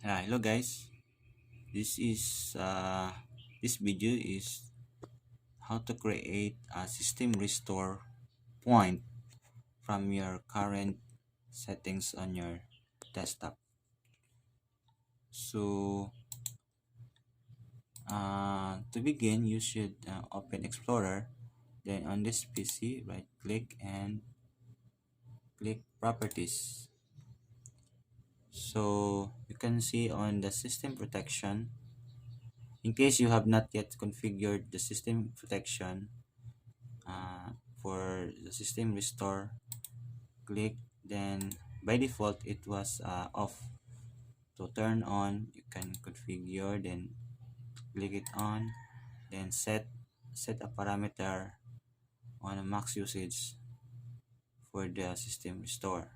Hello guys. This is this video is how to create a system restore point from your current settings on your desktop. So to begin, you should open Explorer. Then on this PC, right click and click Properties. So you can see on the system protection. In case you have not yet configured the system protection, uh, for the system restore, click, then by default it was off. To turn on, you can configure, then click it on, then set a parameter on a max usage for the system restore,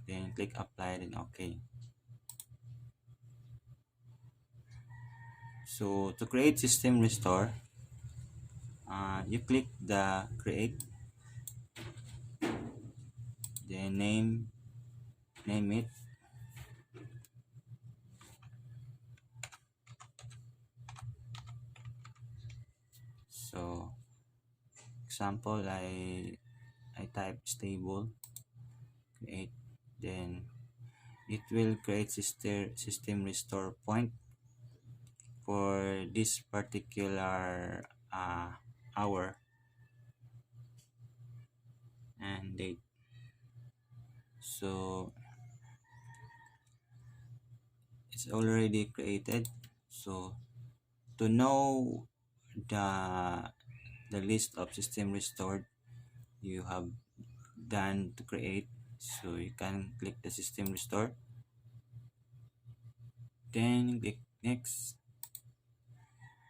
then click apply, then okay. So to create system restore, you click the create, then name it. So example, I type stable, create, then it will create system restore point for this particular hour and date. So it's already created. So to know the list of system restored you have done to create, so you can click the system restore, then click next.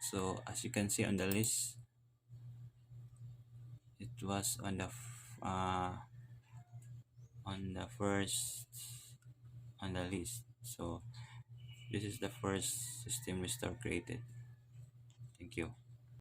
So as you can see on the list, it was on the first on the list. So this is the first system restore created. Thank you.